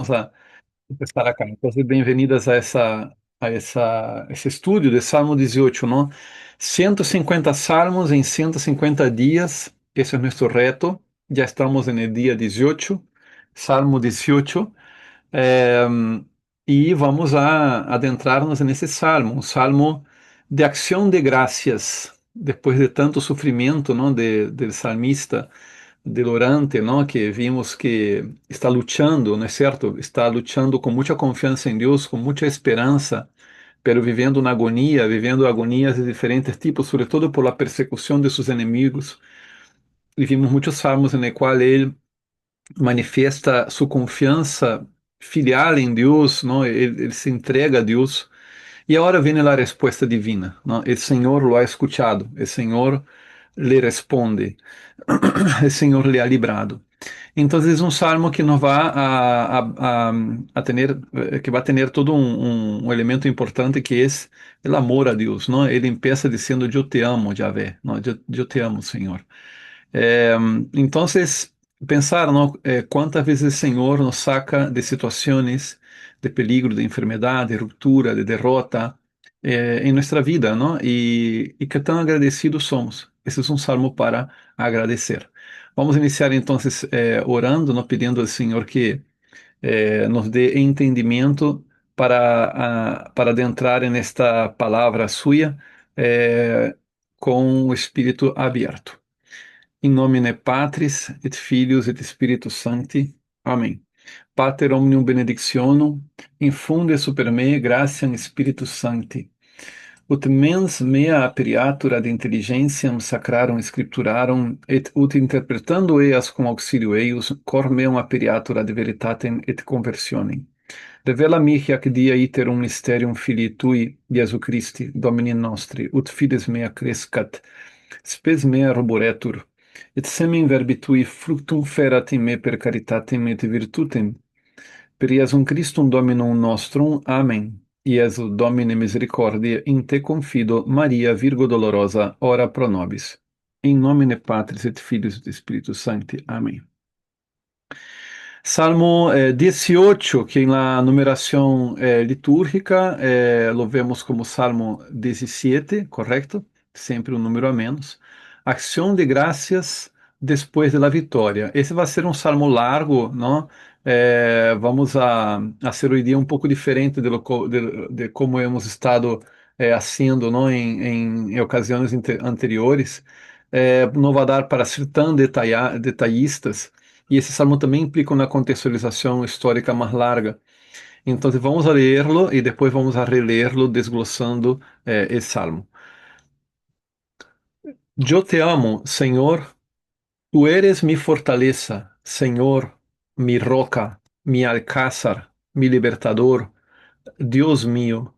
vamos a empezar acá. Entonces, bienvenidas ese estudio de Salmo 18, ¿no? 150 salmos en 150 días, ese es nuestro reto. Ya estamos en el día 18, Salmo 18. eh, y vamos a adentrarnos en ese salmo, un salmo de acción de gracias, después de tanto sufrimiento, ¿no? Del salmista, del orante, ¿no? Que vimos que está luchando, ¿no es cierto? Está luchando con mucha confianza en Dios, con mucha esperanza, pero viviendo una agonía, viviendo agonías de diferentes tipos, sobre todo por la persecución de sus enemigos. Y vimos muchos salmos en el cual él manifiesta su confianza filial en Dios, ¿no? Él se entrega a Dios. Y ahora viene la respuesta divina, ¿no? El Señor lo ha escuchado, el Señor le responde, el Señor le ha librado. Entonces es un salmo que nos va a tener, que va a tener todo un elemento importante que es el amor a Dios, ¿no? Él empieza diciendo, yo te amo, Yahvé, ¿no? Yo te amo, Señor. Eh, entonces, pensar, ¿no? Cuántas veces el Señor nos saca de situaciones de peligro, de enfermedad, de ruptura, de derrota en nuestra vida, ¿no? Y qué tan agradecidos somos. Ese es un salmo para agradecer. Vamos a iniciar entonces orando, ¿no? Pidiendo al Señor que nos dé entendimiento para adentrar en esta palabra suya con o espírito abierto. In nomine Patris et Filius et Spiritus Sancti. Amém. Pater omnium benedictionum, infunde super me gratiam Spiritus Sancti. Ut mens mea aperiatur ad intelligentiam sacrarum scripturarum, et ut interpretando eas cum auxilio eius, cor meum aperiatur ad veritatem et conversionem. Revela mihi ac dia iterum mysterium Filii Tui, Iesu Christi, Domini nostri, ut fides mea crescat, spes mea roboretur, et semen verbi Tui fructum ferat in me per caritatem et virtutem. Per Iesum Christum Dominum nostrum. Amen. Iesu Domine misericordiae, in te confido, Maria, Virgo dolorosa, ora pro nobis. In nomine Patris et Filius et Spiritus Sancti. Amém. Salmo 18, que na numeração litúrgica lo vemos como Salmo 17, correto? Sempre um número a menos. Acção de graças depois da vitória. Esse vai ser um salmo largo, não? Vamos a ser hoje dia um pouco diferente de como hemos estado haciendo, não? Em ocasiões anteriores. Não vai dar para ser tão detalhistas. E esse salmo também implica uma contextualização histórica mais larga. Então, vamos a lerlo e depois vamos a relerlo desglossando esse salmo. Eu te amo, Senhor, tu eres mi fortaleza, Senhor, mi roca, mi alcázar, mi libertador, Dios mío,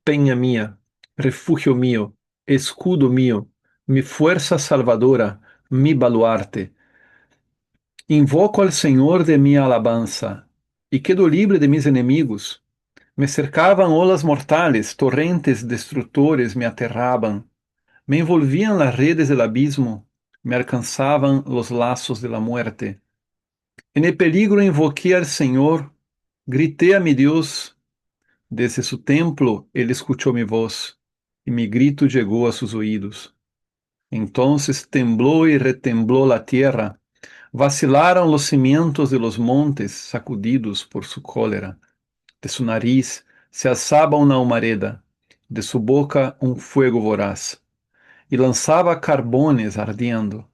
peña mía, refugio mío, escudo mío, mi fuerza salvadora, mi baluarte. Invoco al Senhor de minha alabanza, e quedo libre de mis enemigos. Me cercavam olas mortales, torrentes destrutores me aterraban, me envolvían las redes del abismo, me alcanzaban los lazos de la muerte. En el peligro invoqué al Señor, grité a mi Dios. Desde su templo Él escuchó mi voz, y mi grito llegó a sus oídos. Entonces tembló y retembló la tierra. Vacilaram los cimientos de los montes, sacudidos por su cólera. De su nariz se alzaba una humareda, de su boca un fuego voraz, y lanzaba carbones ardiendo.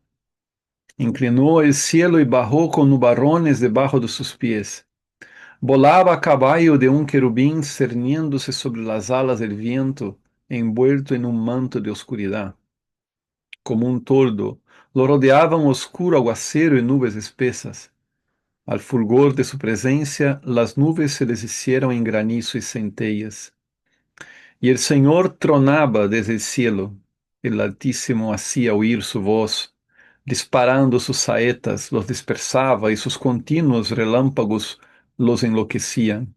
Inclinó el cielo y bajó con nubarrones debajo de sus pies. Volaba a caballo de un querubín cerniéndose sobre las alas del viento, envuelto en un manto de oscuridad. Como un toldo, lo rodeaban oscuro aguacero y nubes espesas. Al fulgor de su presencia, las nubes se deshicieron en granizo y centellas. Y el Señor tronaba desde el cielo. El Altísimo hacía oír su voz. Disparando sus saetas, los dispersaba y sus continuos relámpagos los enloquecían.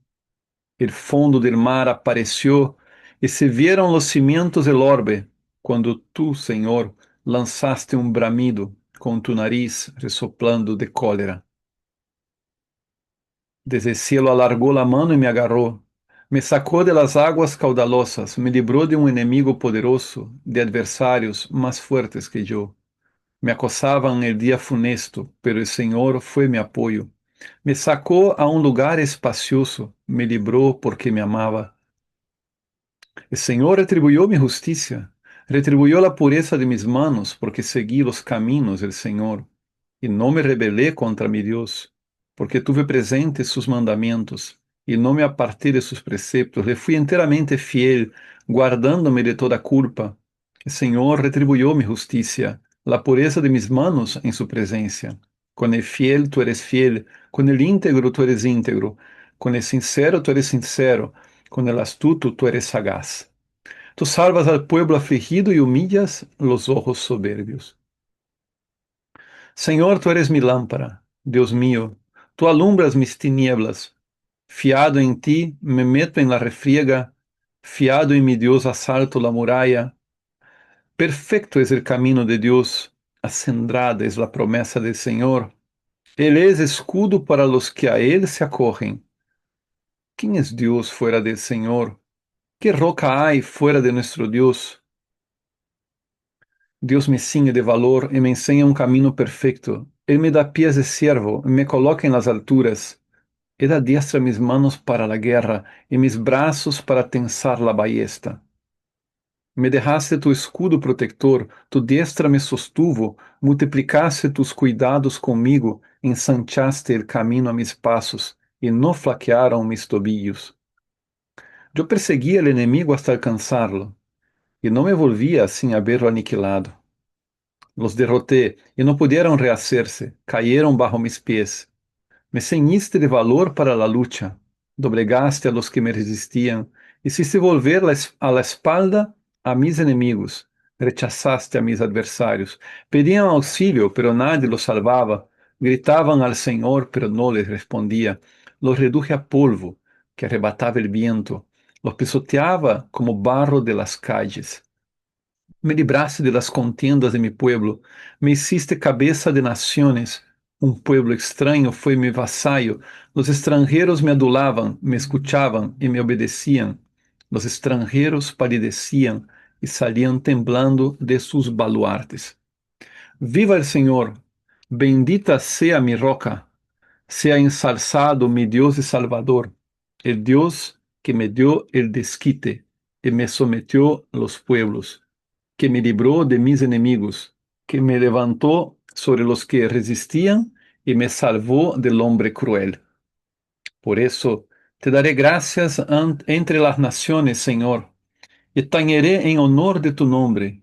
El fondo del mar apareció y se vieron los cimientos del orbe, cuando tú, Señor, lanzaste un bramido con tu nariz resoplando de cólera. Desde el cielo alargó la mano y me agarró. Me sacó de las aguas caudalosas, me libró de un enemigo poderoso, de adversarios más fuertes que yo. Me acosaban el día funesto, pero el Señor fue mi apoyo. Me sacó a un lugar espacioso, me libró porque me amaba. El Señor retribuyó mi justicia, retribuyó la pureza de mis manos, porque seguí los caminos del Señor, y no me rebelé contra mi Dios, porque tuve presentes sus mandamientos, y no me aparté de sus preceptos. Le fui enteramente fiel, guardándome de toda culpa. El Señor retribuyó mi justicia, la pureza de mis manos en su presencia. Con el fiel tú eres fiel, con el íntegro tú eres íntegro, con el sincero tú eres sincero, con el astuto tú eres sagaz. Tú salvas al pueblo afligido y humillas los ojos soberbios. Señor, tú eres mi lámpara, Dios mío, tú alumbras mis tinieblas. Fiado en ti, me meto en la refriega, fiado en mi Dios asalto la muralla. Perfecto es el camino de Dios, acendrada es la promesa del Señor. Él es escudo para los que a Él se acogen. ¿Quién es Dios fuera del Señor? ¿Qué roca hay fuera de nuestro Dios? Dios me ciñe de valor y me enseña un camino perfecto. Él me da pies de siervo, me coloca en las alturas. Él adiestra mis manos para la guerra y mis brazos para tensar la ballesta. Me dejaste tu escudo protector, tu diestra me sostuvo, multiplicaste tus cuidados conmigo, ensanchaste el camino a mis pasos y no flaquearon mis tobillos. Yo perseguí al enemigo hasta alcanzarlo y no me volvía sin haberlo aniquilado. Los derroté y no pudieron rehacerse, cayeron bajo mis pies. Me ceñiste de valor para la lucha, doblegaste a los que me resistían, hiciste volver a la espalda a mis enemigos, rechazaste a mis adversarios. Pedían auxilio, pero nadie los salvaba. Gritaban al Señor, pero no les respondía. Los reduje a polvo que arrebataba el viento. Los pisoteaba como barro de las calles. Me libraste de las contiendas de mi pueblo, me hiciste cabeza de naciones. Un pueblo extraño fue mi vasallo. Los extranjeros me adulaban, me escuchaban y me obedecían. Los extranjeros palidecían y salían temblando de sus baluartes. Viva el Señor, bendita sea mi roca, sea ensalzado mi Dios y Salvador, el Dios que me dio el desquite y me sometió los pueblos, que me libró de mis enemigos, que me levantó sobre los que resistían y me salvó del hombre cruel. Por eso te daré gracias entre las naciones, Señor, y tañeré en honor de tu nombre.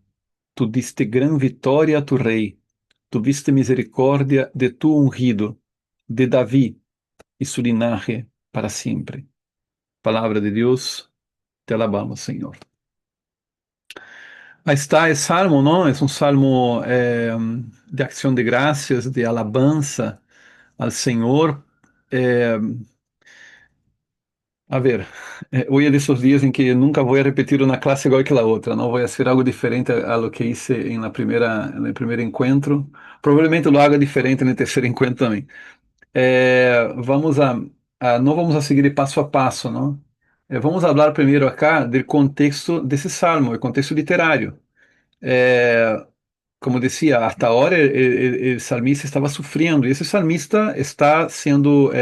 Tú diste gran victoria a tu rey, tuviste misericordia de tu ungido, de David y su linaje para siempre. Palabra de Dios, te alabamos, Señor. Ahí está el salmo, ¿no? Es un salmo de acción de gracias, de alabanza al Señor. Eh, a ver, hoy es de esos días en que nunca voy a repetir una clase igual que la otra, ¿no? Voy a hacer algo diferente a lo que hice en el primer encuentro. Probablemente lo haga diferente en el tercer encuentro también. Vamos no vamos a seguir paso a paso, ¿no? Vamos a hablar primeiro acá do contexto desse salmo, o contexto literário. É, como decía, hasta ahora el salmista estaba sufriendo y ese salmista está siendo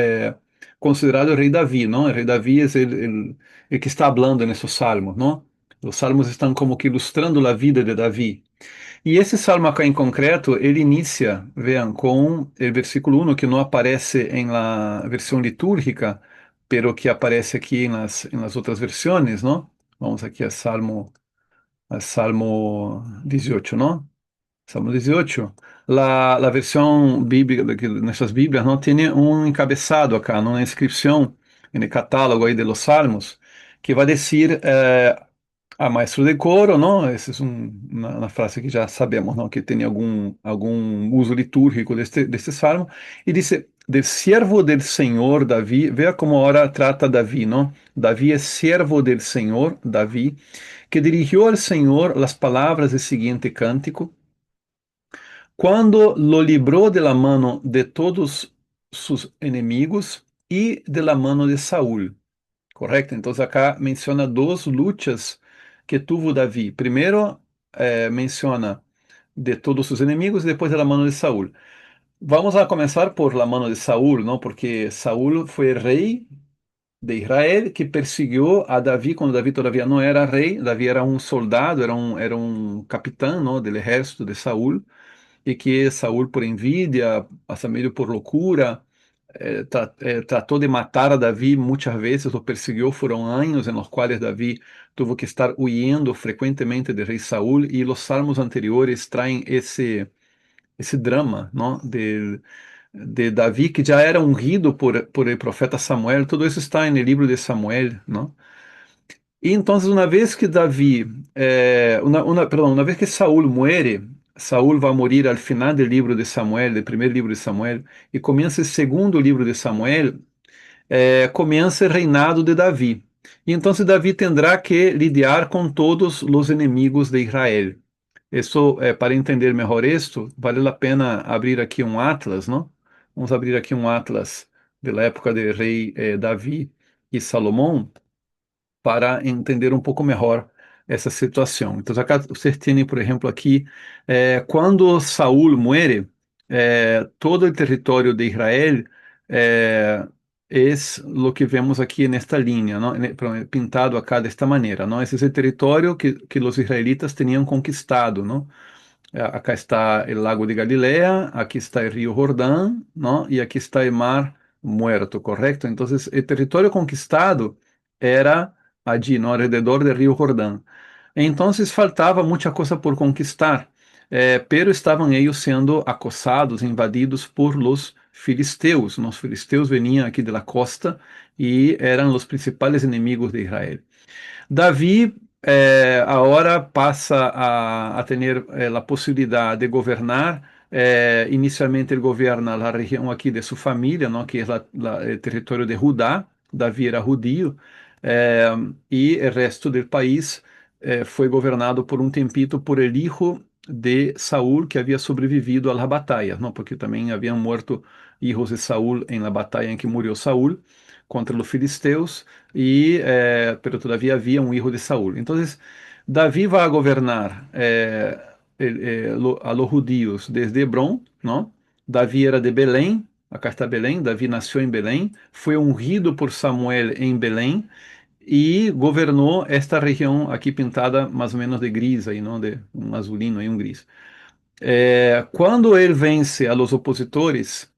considerado el rey David, ¿no? El rey David es el que está hablando en esos salmos, ¿no? Los salmos están como que ilustrando la vida de David. E esse salmo acá em concreto, ele inicia, vean, com o versículo 1, que não aparece em la versão litúrgica, pero que aparece aqui em las outras versões, não? Vamos aqui a Salmo 18, não? Salmo 18. La versión bíblica de nuestras Biblias no tiene un encabezado acá, ¿no? Una inscripción en el catálogo ahí de los Salmos que va a decir a maestro de coro, ¿no? Esa es una frase que ya sabemos, ¿no? Que tiene algún uso litúrgico de este salmo. Y dice, del siervo del Señor David, vea cómo ahora trata David, ¿no? David es siervo del Señor David, que dirigió al Señor las palabras del siguiente cántico. Cuando lo libró de la mano de todos sus enemigos y de la mano de Saúl. Correcto? Entonces acá menciona dos luchas que tuvo David. Primero menciona de todos sus enemigos y después de la mano de Saúl. Vamos a comenzar por la mano de Saúl, ¿no? Porque Saúl fue rey de Israel que persiguió a Davi quando Davi todavía não era rei. Davi era um soldado, era um capitão, ¿no? Del exército de Saúl, e que Saúl, por envidia, hasta meio por loucura, tratou de matar a Davi muitas vezes, o perseguiu. Foram anos em los quais Davi tuvo que estar huyendo frequentemente de rei Saúl, e os salmos anteriores traem esse drama, não? De Davi, que já era ungido por el profeta Samuel. Todo isso está no livro de Samuel, não? E então, uma vez que Davi, perdão, uma vez que Saúl muere, Saúl vai morir ao final do livro de Samuel, do primeiro livro de Samuel, e começa o segundo livro de Samuel, começa o reinado de Davi. E então Davi terá que lidiar com todos os inimigos de Israel. Isso, para entender melhor isto, vale a pena abrir aqui um atlas, não? Vamos abrir aqui um atlas da época de rei Davi e Salomão para entender um pouco melhor essa situação. Então, acá você tem, por exemplo, aqui, quando Saul muere, todo o território de Israel é o que vemos aqui nesta linha, não? Pintado acá desta maneira, não? Esse é o território que os israelitas tinham conquistado, não? Acá está o Lago de Galileia, aqui está o Rio Jordão, não? E aqui está o Mar Muerto, correto? Então, o território conquistado era allí, no alrededor del río Jordán. Entonces faltaba mucha cosa por conquistar, pero estaban ellos siendo acosados, invadidos por los filisteus. Los filisteus venían aquí de la costa y eran los principales enemigos de Israel. Davi agora passa a ter a possibilidade de governar. Inicialmente ele governa a região aqui de sua família, não, que é o território de Judá. Davi era judio, e o resto do país foi governado por um tempito por el hijo de Saúl, que havia sobrevivido às batalhas, não, porque também haviam morto hijos de Saúl em la batalha em que morreu Saúl contra os filisteus, pero todavía havia um hijo de Saúl. Então, Davi vai governar a los judíos desde Hebrón, não? Davi era de Belém, acá está Belém. Davi nasceu em Belém, foi ungido por Samuel em Belém e governou esta região aqui pintada mais ou menos de gris, aí, não? De um azulino e um gris. Quando ele vence a los opositores,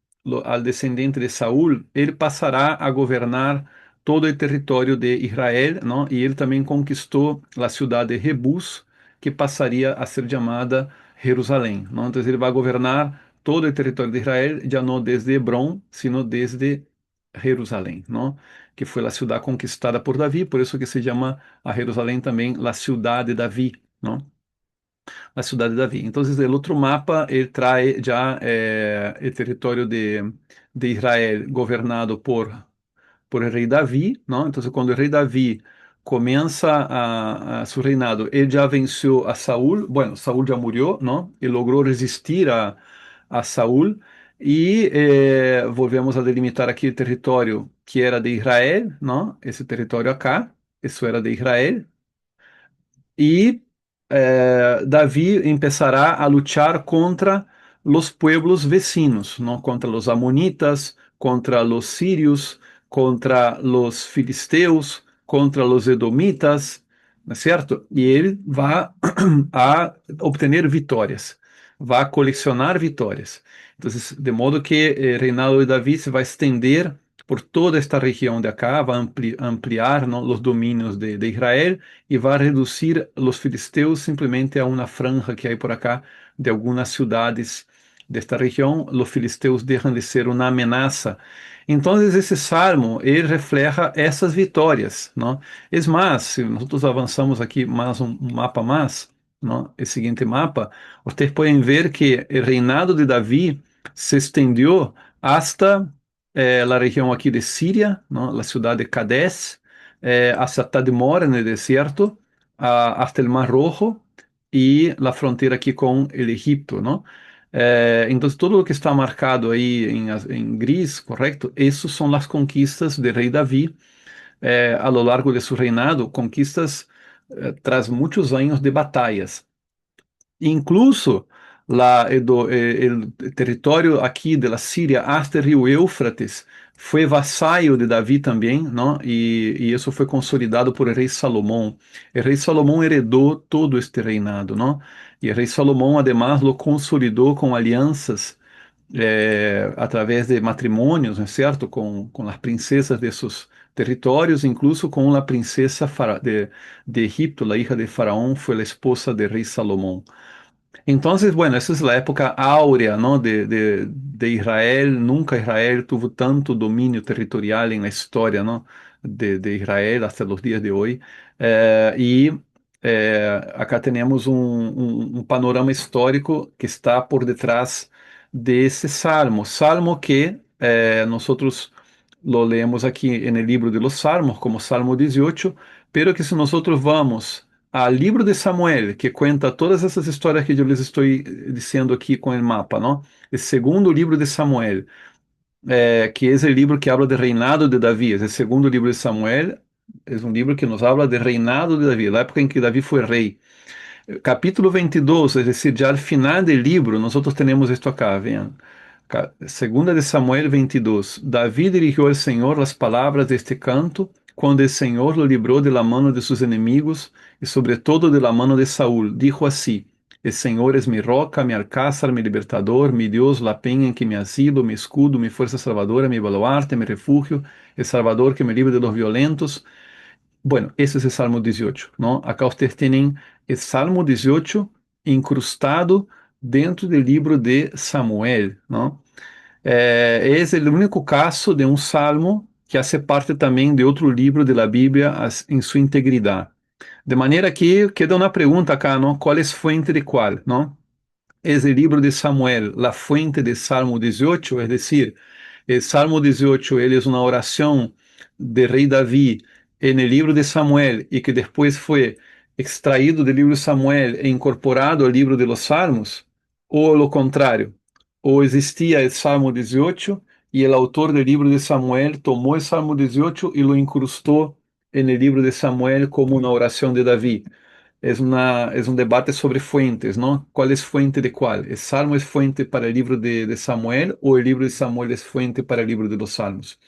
al descendente de Saúl, ele passará a governar todo o território de Israel, não? E ele também conquistou a cidade de Jebus, que passaria a ser chamada Jerusalém, não? Então ele vai governar todo o território de Israel, já não desde Hebron, sino desde Jerusalém, não? Que foi a cidade conquistada por Davi, por isso que se chama a Jerusalém também a cidade de Davi, não? A cidade de Davi. Então, o outro mapa ele traz já o território de Israel governado por o rei Davi, não? Então, quando o rei Davi começa a seu reinado, ele já venceu a Saúl. Bueno, Saúl já morreu, não? Ele logrou resistir a Saúl e volvemos a delimitar aqui o território que era de Israel, não? Esse território acá, isso era de Israel. E Davi empezará a lutar contra os pueblos vecinos, não? Contra os amonitas, contra os sírios, contra os filisteus, contra os edomitas, não é certo? E ele vai a obter vitórias, vai colecionar vitórias. Então, de modo que o reinado de Davi se vai estender por toda esta região de acá, vai ampliar, não, os domínios de Israel e vai reduzir os filisteus simplesmente a uma franja que há por acá de algumas cidades desta região. Os filisteus deixam de ser uma ameaça. Então, esse salmo ele refleja essas vitórias, não? É mais, se nós avançamos aqui mais um mapa mais, não? O seguinte mapa, vocês podem ver que o reinado de Davi se estendeu hasta a região aqui de Síria, não? A cidade de Cades, hasta Tadmor, no deserto, hasta o Mar Rojo e a fronteira aqui com o Egito, não? Entonces, todo lo que está marcado ahí en gris, correcto, esos son las conquistas del rey David a lo largo de su reinado, conquistas tras muchos años de batallas. Incluso el território aqui da Síria hasta o rio Éufrates foi vassallo de Davi também, não? E isso foi consolidado por el rei Salomão. O rei Salomão heredou todo este reinado, não? E o rei Salomão, además, lo consolidou com alianças através de matrimônios, não é certo? Com as princesas de seus territórios, incluso com a princesa de Egipto, a hija de Faraón, foi a esposa do rei Salomão. Entonces, bueno, esa es la época áurea, ¿no? de Israel. Nunca Israel tuvo tanto dominio territorial en la historia, ¿no? de Israel hasta los días de hoy. Y acá tenemos un panorama histórico que está por detrás de ese salmo. Salmo que nosotros lo leemos aquí en el libro de los Salmos como Salmo 18, pero que si nosotros vamos al libro de Samuel, que cuenta todas essas histórias que eu lhes estou dizendo aqui com o mapa, não? O segundo livro de Samuel, que é o livro que habla do reinado de Davi, o segundo livro de Samuel, é um livro que nos habla do reinado de Davi, da época em que Davi foi rei. Capítulo 22, es decir, ya al final del libro, nosotros tenemos esto acá, vean. Segunda de Samuel 22. David dirigió al Señor las palabras de este canto cuando el Señor lo libró de la mano de sus enemigos y sobre todo de la mano de Saúl. Dijo así: El Señor es mi roca, mi alcázar, mi libertador, mi Dios, la peña en que me asilo, mi escudo, mi fuerza salvadora, mi baluarte, mi refugio, el Salvador que me libre de los violentos. Bueno, ese es el Salmo 18, ¿no? Acá ustedes tienen el Salmo 18 incrustado dentro del libro de Samuel, ¿no? Es el único caso de un salmo que hace parte también de otro libro de la Biblia en su integridad. De manera que queda una pregunta acá, ¿no? ¿Cuál es fuente de cuál, ¿no? Es el libro de Samuel la fuente del Salmo 18, es decir, el Salmo 18 él es una oración de rey David en el libro de Samuel y que después fue extraído del libro de Samuel e incorporado al libro de los Salmos, o lo contrario, o existía el Salmo 18 y el autor del libro de Samuel tomó el Salmo 18 y lo incrustó en el libro de Samuel como una oración de David. Es un debate sobre fuentes, ¿no? ¿Cuál es fuente de cuál? ¿El Salmo es fuente para el libro de Samuel o el libro de Samuel es fuente para el libro de los Salmos?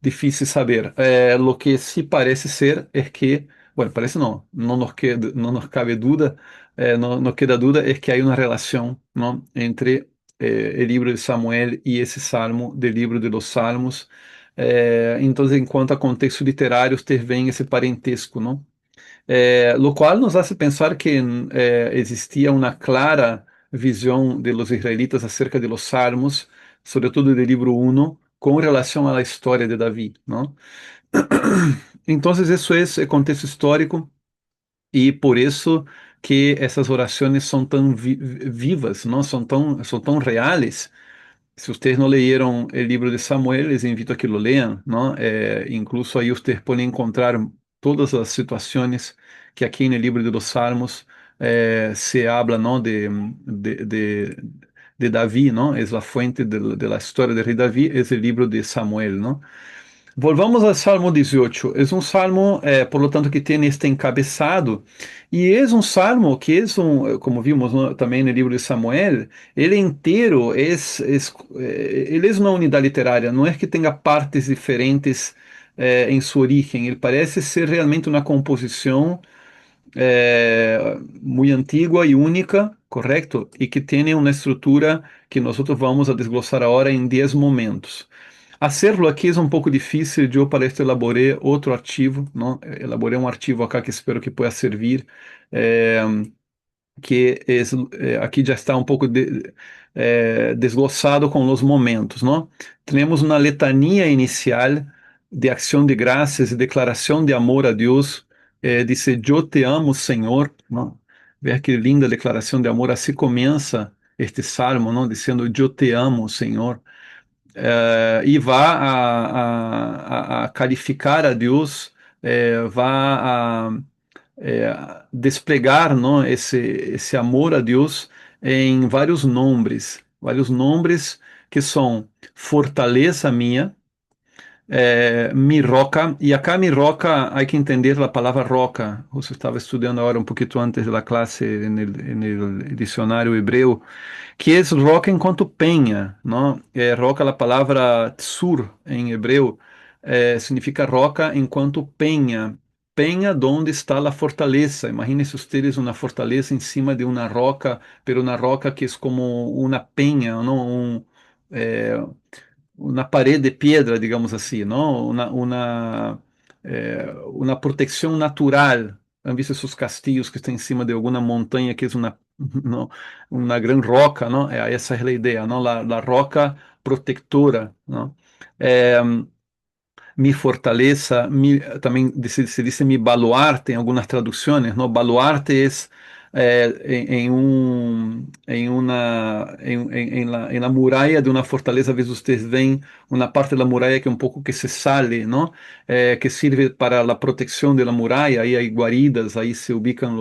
Difícil saber. Lo que sí parece ser es que, bueno, parece no, no nos cabe duda, no queda duda, es que hay una relación, ¿no? entre el libro de Samuel y ese Salmo del libro de los Salmos. Entonces, en cuanto a contexto literario, ustedes ven ese parentesco, ¿no? Lo cual nos hace pensar que existia uma clara visão de los israelitas acerca de los salmos, sobretudo do livro 1, com relação à história de Davi, não? Então, isso é o contexto histórico e por isso que essas orações são tão vivas, não? São tão reais. Se vocês não leram o livro de Samuel, les invito a que lo lean, ¿no? Incluso aí vocês podem encontrar todas as situações que aqui no livro de los Salmos se habla, ¿no? de, de, de Davi, ¿no? Es la fuente de la historia del rey Davi, es el libro de Samuel, ¿no? Volvamos ao Salmo 18. É um salmo, por lo tanto, que tem este encabeçado, e é um salmo que é como vimos, ¿no? Também no livro de Samuel, ele inteiro ele é uma unidade literária, não é que tenha partes diferentes em sua origem, ele parece ser realmente uma composição muito antiga e única, correto? E que tem uma estrutura que nós vamos a desglosar agora em 10 momentos. Hacerlo aqui é um pouco difícil, eu para isso elaborei outro arquivo, não? Elaborei um arquivo acá que espero que possa servir, que aqui já está um pouco desglossado com os momentos, não? Temos uma letania inicial de ação de graças e declaração de amor a Deus, dice, eu te amo, Senhor, não? Ver que linda declaração de amor, assim começa este salmo, não? Dizendo, eu te amo, Senhor. E vá a calificar a Deus, vá a desplegar, não, esse amor a Deus em vários nombres que são fortaleza minha, mi roca, e acá mi roca, hay que entender a palavra roca. Você estava estudando agora um pouquinho antes da classe no dicionário hebreu, que é roca enquanto penha, não? Roca, a palavra tsur em hebreu, significa roca enquanto penha. Penha, donde está a fortaleza. Imaginem-se ustedes uma fortaleza em cima de uma roca, pero uma roca que é como uma penha, não? Eh, una pared de piedra, digamos así, ¿no? Una protección natural. ¿Han visto esos castillos que están encima de alguna montaña que es una, ¿no? Una gran roca, ¿no? Esa es la idea, ¿no? La roca protectora, ¿no? Eh, Mi fortaleza, também se diz mi baluarte em algumas traduções, não? Baluarte é em la muralla de uma fortaleza, às vezes vocês veem uma parte da muralla que é um pouco que se sale, não? Que sirve para a proteção da muralla, aí há guaridas, aí se ubicam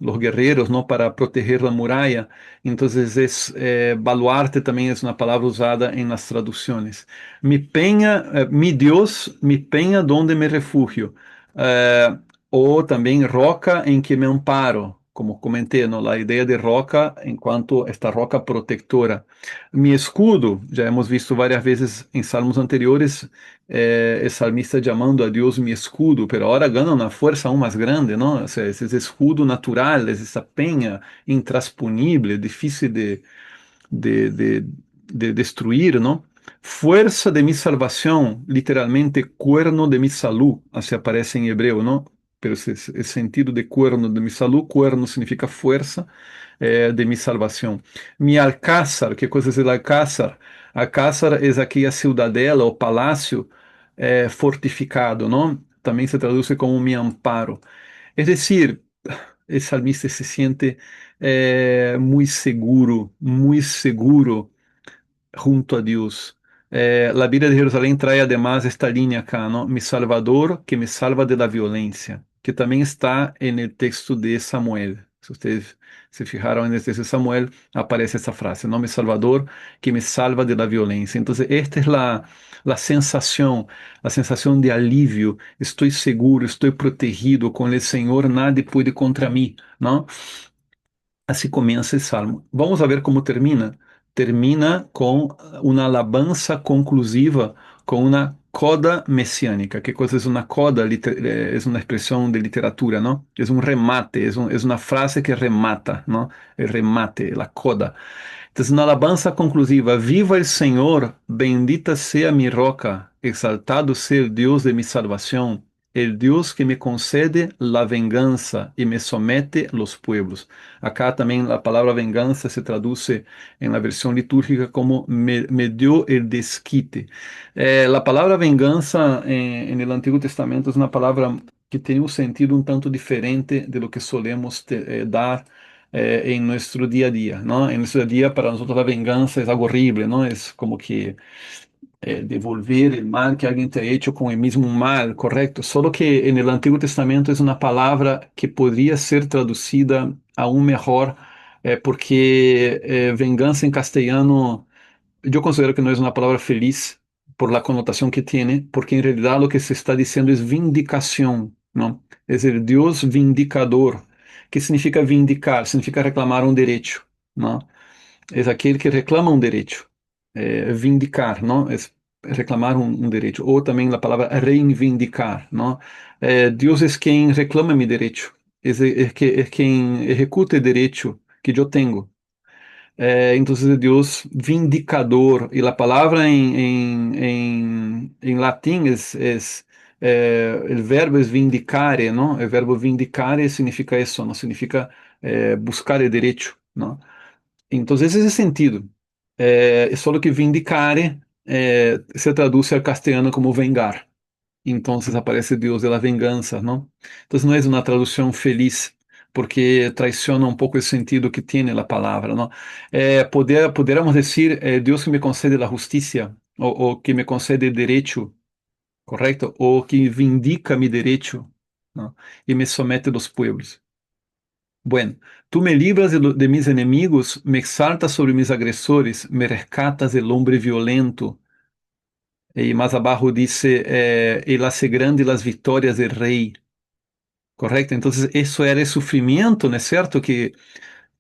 los guerreros, ¿no? Para proteger la muralla. Entonces, baluarte también es una palabra usada en las traducciones. Mi peña, mi Dios, mi peña donde me refugio. Eh, o también roca en que me amparo, como comenté, ¿no? La idea de roca en cuanto a esta roca protectora. Mi escudo, ya hemos visto varias veces en salmos anteriores, el salmista llamando a Dios mi escudo, pero ahora gana una fuerza aún más grande, ¿no? O sea, ese escudo natural, es esa peña intransponível, difícil de, de, de destruir, ¿no? Fuerza de mi salvación, literalmente cuerno de mi salud, así aparece en hebreo, ¿no? Pero ese sentido de cuerno de mi salud, cuerno significa fuerza de mi salvación. Mi alcázar, ¿qué cosa es el alcázar? Alcázar es aquella ciudadela o palacio fortificado, ¿no? También se traduce como mi amparo. Es decir, el salmista se siente muy seguro junto a Deus. A Bíblia de Jerusalém traz además esta linha acá, ¿no? Mi Salvador que me salva de la violência, que também está no texto de Samuel. Se vocês se fijaram no texto de Samuel, aparece essa frase, ¿no? Mi Salvador que me salva de la violência. Então, esta é a sensação de alívio. Estou seguro, estou protegido com o Senhor, nada pode contra mim, não? Assim começa esse salmo. Vamos a ver como termina. Termina com uma alabança conclusiva, com uma coda messiânica. Que coisa é uma coda? É uma expressão de literatura, não? É um remate, é uma frase que remata, não? É remate, a coda. Entonces, una alabanza conclusiva, viva el Señor, bendita sea mi roca, exaltado sea el Dios de mi salvación, el Dios que me concede la venganza y me somete los pueblos. Acá también la palabra venganza se traduce en la versión litúrgica como me dio el desquite. La palabra venganza en el Antiguo Testamento es una palabra que tiene un sentido un tanto diferente de lo que solemos dar en nuestro día a día, ¿no? En nuestro día a para nosotros la venganza es algo horrible, ¿no? Es como que devolver el mal que alguien te ha hecho con el mismo mal, correcto. Solo que en el Antiguo Testamento es una palabra que podría ser traducida aún mejor, porque venganza en castellano yo considero que no es una palabra feliz por la connotación que tiene, porque en realidad lo que se está diciendo es vindicación, ¿no? Es el Dios vindicador. ¿Qué significa vindicar? Significa reclamar un derecho, ¿no? Es aquel que reclama un derecho. Vindicar, ¿no? Es reclamar un derecho. O también la palabra reivindicar, ¿no? Dios es quien reclama mi derecho. Es quien ejecuta el derecho que yo tengo. Entonces Dios vindicador, y la palabra en latín el verbo es vindicare, ¿no? El verbo vindicare significa eso, ¿no? Significa buscar el derecho, ¿no? Entonces ese sentido. Solo que vindicare se traduce al castellano como vengar. Entonces aparece Dios de la venganza, ¿no? Entonces no es una traducción feliz, porque traiciona un poco el sentido que tiene la palabra, ¿no? Pudiéramos decir, Dios que me concede la justicia, o que me concede el derecho, ¿correcto? O que vindica mi derecho, ¿no? Y me somete a los pueblos. Bueno, tú me libras de mis enemigos, me exaltas sobre mis agresores, me rescatas del hombre violento. E mais abaixo dice, Él hace grande las victorias del rey. Correcto? Então, isso era o sofrimento, não é certo? Que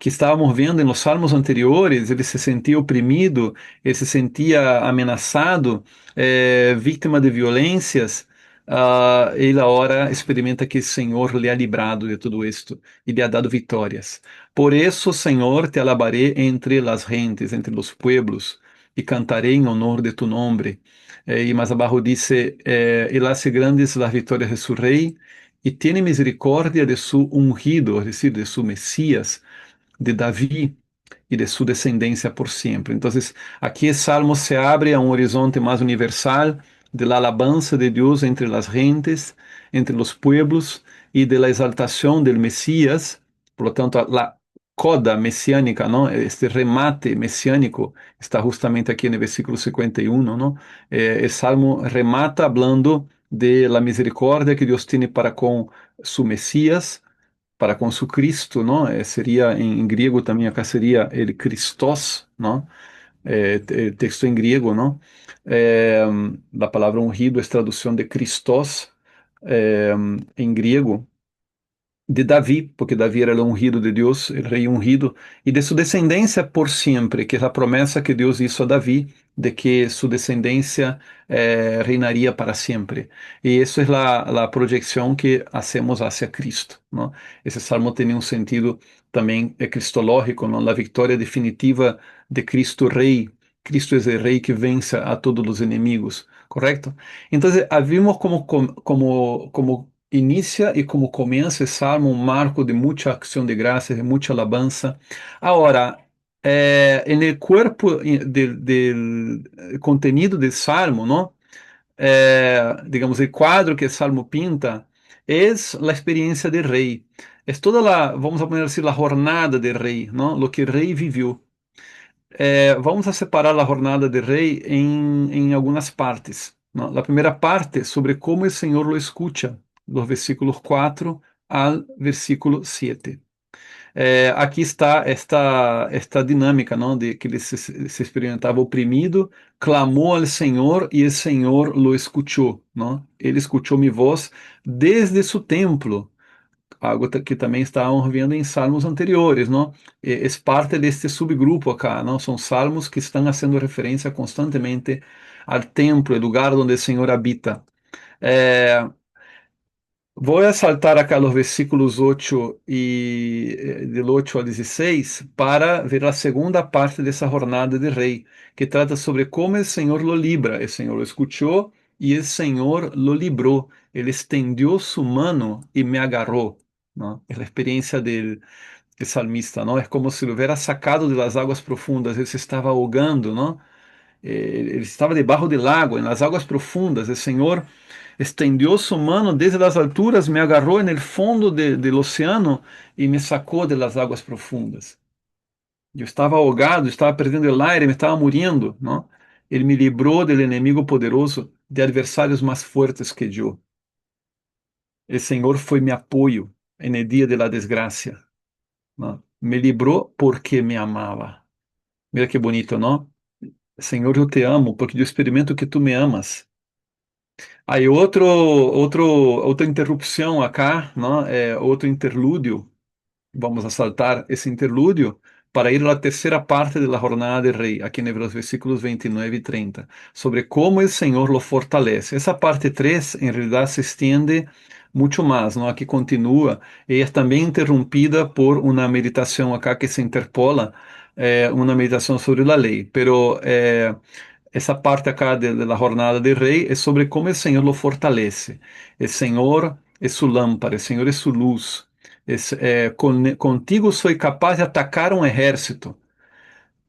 estávamos vendo nos salmos anteriores, ele se sentia oprimido, ele se sentia ameaçado, vítima de violências. Ele agora experimenta que o Senhor lhe ha librado de tudo isto e lhe ha dado vitórias. Por isso, Senhor, te alabaré entre las gentes, entre los pueblos, e cantaré em honor de tu nombre. E mais abaixo dice, Ele hace grandes las vitórias de su rei e tiene misericórdia de su ungido, es decir, de su Mesías, de Davi e de sua descendência por sempre. Então, aqui o Salmo se abre a um horizonte mais universal de la alabanza de Deus entre as gentes, entre os pueblos e de la exaltação del Mesías. Por lo tanto, a coda messiânica, não? Este remate messiânico está justamente aqui no versículo 51, não? O Salmo remata hablando de la misericórdia que Deus tem para com su Mesías, para com su Cristo, não? Seria em grego também, acá seria ele Christos, não? Texto em grego, não? É, a palavra ungido é tradução de Christos, em grego, de Davi, porque Davi era o ungido de Deus, o rei ungido, e de sua descendência por sempre, que é a promessa que Deus hizo a Davi, de que sua descendência reinaria para sempre. E isso é a projeção que hacemos hacia Cristo, não? Esse salmo tem um sentido também cristológico, não? A vitória definitiva de Cristo Rei. Cristo é o Rei que vence a todos os inimigos, correto? Então, vimos como inicia e como comienza el salmo un marco de mucha acción de gracias, de mucha alabanza. Ahora, en el cuerpo del contenido del salmo, ¿no? Digamos, el cuadro que el salmo pinta es la experiencia del rey. Es toda vamos a poner así, la jornada del rey, ¿no? Lo que el rey vivió. Vamos a separar a jornada de rei em algumas partes, não? A primeira parte sobre como o Senhor lo escucha, dos versículos 4 al versículo 7. Aqui está esta dinâmica, não, de que ele se experimentava oprimido, clamou ao Senhor e o Senhor lo escuchou, não? Ele escuchou minha voz desde su templo, algo que também estávamos vendo em salmos anteriores, não? É parte deste subgrupo acá, não? São salmos que estão fazendo referência constantemente ao templo, o lugar onde o Senhor habita. É, Voy a saltar acá los versículos 8 y del 8 al 16 para ver la segunda parte de esa jornada de rey, que trata sobre cómo el Señor lo libra. El Señor lo escuchó y el Señor lo libró. Él extendió su mano y me agarró, ¿no? Es la experiencia del salmista, ¿no? Es como si lo hubiera sacado de las aguas profundas. Él se estaba ahogando, ¿no? Ele estava debaixo del lago, nas águas profundas. O Senhor estendió su mano desde as alturas, me agarrou en el fondo del océano e me sacou de las águas profundas. Eu estava ahogado, estava perdendo o aire, me estava muriendo, não? Ele me librou del inimigo poderoso, de adversários mais fortes que eu. O Senhor foi meu apoio en el dia de la desgracia, não? Me librou porque me amava. Mira que bonito, não? Senhor, eu te amo, porque eu experimento que tu me amas. Aí outra interrupção acá, não? Outro interlúdio. Vamos a saltar esse interlúdio para ir à terceira parte da jornada de rei, aqui nos versículos 29 e 30, sobre como o Senhor lo fortalece. Essa parte 3, em realidade, se estende muito mais, não? Aqui continua, e é também interrompida por uma meditação acá que se interpola, uma meditação sobre a lei, pero essa parte acá da jornada de rei é sobre como o Senhor lo fortalece. O Senhor é sua lâmpada, o Senhor é sua luz. Contigo sou capaz de atacar um exército.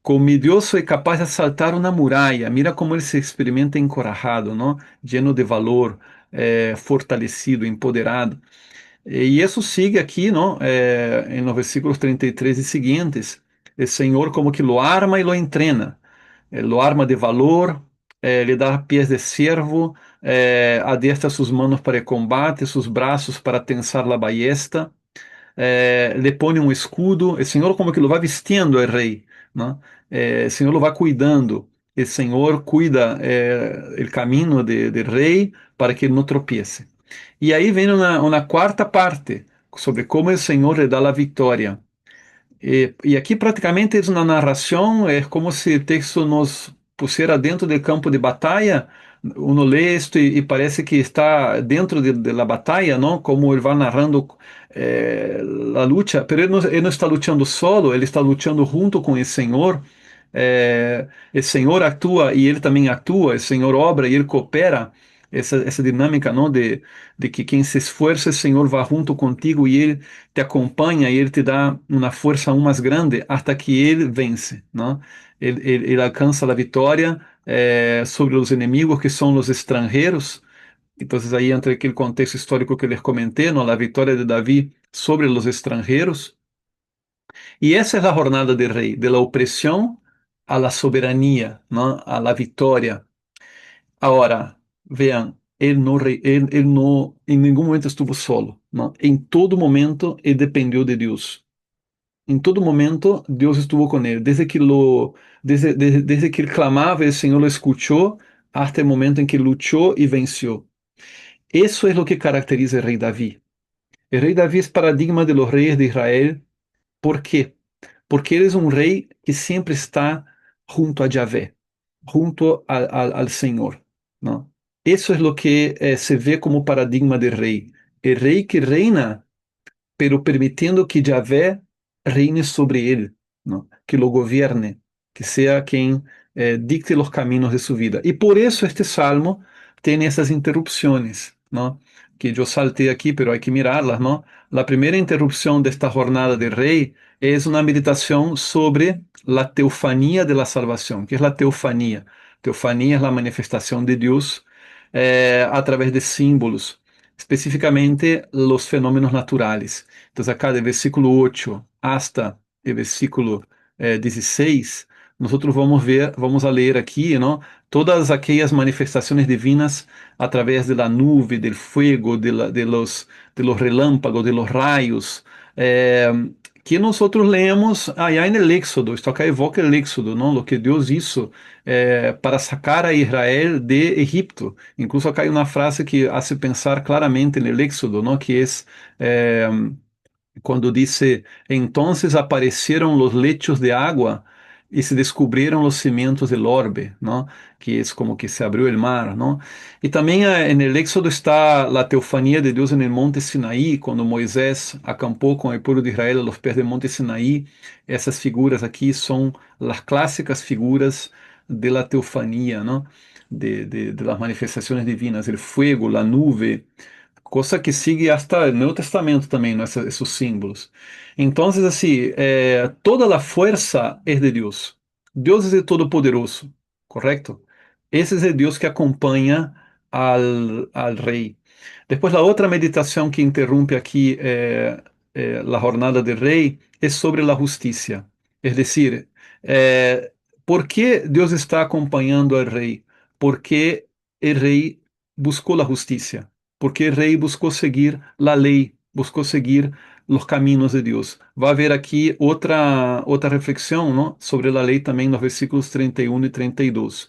Com mi Deus sou capaz de assaltar uma muralha. Mira como ele se experimenta encorajado, não? Lleno de valor, fortalecido, empoderado. E isso sigue aqui, não? Em los versículos 33 e seguintes. O Senhor como que lo arma e lo entrena. Lo arma de valor, lhe dá pés de servo, adestra suas manos para o combate, seus braços para tensar la ballesta. le pone um escudo, o Senhor como que lo vai vestindo o rei, não? O Senhor lo vai cuidando, o Senhor cuida o caminho de rei para que ele não tropiece. E aí vem uma quarta parte sobre como o Senhor lhe dá a vitória. E aqui praticamente é uma narração, é como se o texto nos pusiera dentro do campo de batalha. Uno lê isto e parece que está dentro de la batalha, não? Como ele vai narrando a luta, mas ele não está lutando solo, ele está lutando junto com o Senhor. O Senhor atua e ele também atua, o Senhor obra e ele coopera. Essa dinâmica, não? De que quem se esforça, o Senhor vai junto contigo e ele te acompanha e ele te dá uma força aún mais grande até que ele vence, não? Ele alcança a vitória sobre os inimigos que são os estrangeiros. Então, aí entra aquele contexto histórico que eu les comentei, não? A vitória de Davi sobre os estrangeiros. E essa é a jornada do rei, de la opressão a la soberania, não? A la vitória. Agora, vean, ele não, em nenhum momento estuvo solo, não? Em todo momento ele dependeu de Deus. Em todo momento, Deus estuvo com ele. Desde que ele clamava, o Senhor o escutou, até o momento em que lutou e venceu. Isso é o que caracteriza o rei Davi. O rei Davi é paradigma de los reis de Israel. ¿Por quê? Porque ele é um rei que sempre está junto a Yahvé, junto al Senhor, não? Isso é o que se vê como paradigma de rei. O rei que reina pero permitiendo que Yahvé reine sobre ele, ¿no? Que lo gobierne, que sea quien dicte los caminos de su vida. Y por eso este salmo tiene esas interrupciones, ¿no? Que yo salté aquí, pero hay que mirarlas, ¿no? La primera interrupción de esta jornada de rey es una meditación sobre la teofanía de la salvación. ¿Qué es la teofanía? Teofanía es la manifestación de Dios a través de símbolos, especificamente los fenómenos naturales. Entonces acá del versículo 8 hasta el versículo 16, nosotros vamos a leer aquí, ¿no? Todas aquellas manifestaciones divinas a través de la nube, del fuego, de los relámpagos, de los rayos, que nosotros leemos allá en el Éxodo. Esto acá evoca el Éxodo, ¿no? Lo que Dios hizo para sacar a Israel de Egipto. Incluso acá hay una frase que hace pensar claramente en el Éxodo, ¿no? Que es eh, quando disse: Entonces apareceram los lechos de agua e se descubrieron los cimientos del orbe, ¿no? Que es como que se abrió el mar, ¿no? Y también en el Éxodo está la teofanía de Dios en el monte Sinaí, cuando Moisés acampó con el pueblo de Israel a los pies del monte Sinaí. Essas figuras aqui são as clássicas figuras de la teofanía, ¿no? De las manifestaciones divinas, el fuego, la nube, coisa que sigue hasta o Nuevo Testamento também, né, esses símbolos. Então, assim, toda a força é de Deus. Deus é todo-poderoso, correto? Esse é o Deus que acompanha al rei. Depois, a outra meditação que interrompe aqui a jornada do rei é sobre a justiça. É decir, por que Deus está acompanhando al rei? Porque o rei buscou a justiça, porque o rei buscou seguir a lei, buscou seguir os caminhos de Deus. Vai haver aqui outra reflexão, não? Sobre a lei também nos versículos 31 e 32.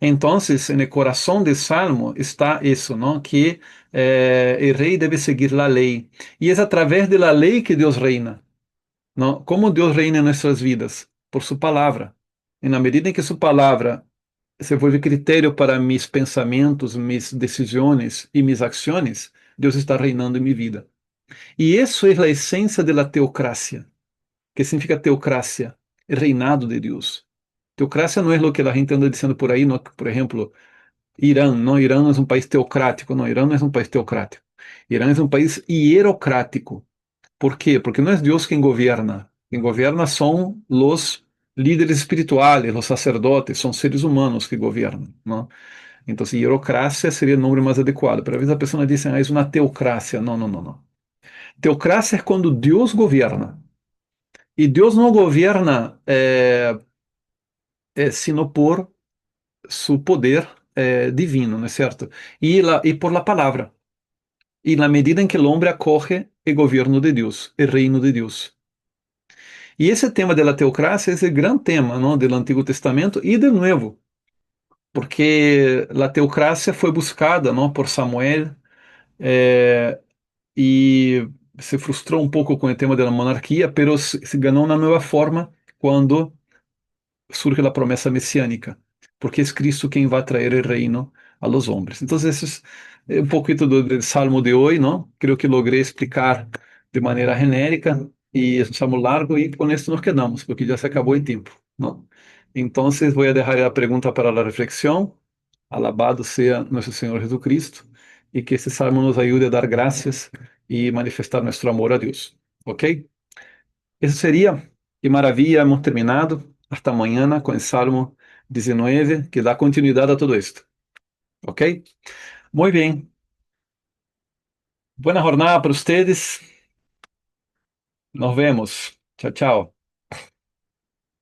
Então, no coração do Salmo está isso, não? Que o rei deve seguir a lei. E é através da lei que Deus reina, não? Como Deus reina em nossas vidas? Por sua palavra. E na medida em que sua palavra se vuelve critério para mis pensamentos, mis decisões e mis ações, Deus está reinando em minha vida. E isso é a essência da teocracia. Que significa teocracia? Reinado de Deus. Teocracia não é o que a gente anda dizendo por aí, no, por exemplo, Irã. Não, Irã não é um país teocrático. Não, Irã não é um país teocrático. Irã é um país hierocrático. ¿Por quê? Porque não é Deus quem governa. Quem governa são os líderes espirituais, os sacerdotes, são seres humanos que governam, não? Então, se hierocracia seria o nome mais adequado. Pero às vezes a pessoa diz, ah, isso é uma teocracia. Não, não, não, não. Teocracia é quando Deus governa. E Deus não governa sino por seu poder divino, não é certo? E por la palavra. y la medida en que el hombre acoge el gobierno de Dios, el reino de Dios. E esse tema da teocracia é o grande tema, não, do Antigo Testamento e do Novo, porque a teocracia foi buscada, não, por Samuel, e se frustrou um pouco com o tema da monarquia, pero se ganhou uma nova forma quando surge a promessa messiânica, porque é Cristo quem vai trazer o reino a los homens. Então, esse é um pouquinho do salmo de hoje, não? Creio que logrei explicar de maneira genérica e é um salmo largo e com isso nos quedamos, porque já se acabou o tempo, não? Então, vou deixar a pergunta para a reflexão. Alabado seja nosso Senhor Jesucristo e que esse salmo nos ajude a dar graças e manifestar nosso amor a Deus. Ok? Isso seria. Que maravilha, hemos terminado. Hasta amanhã com o Salmo 19, que dá continuidade a todo esto. Ok? Muito bem. Boa jornada para vocês. Nos vemos. Tchau, tchau.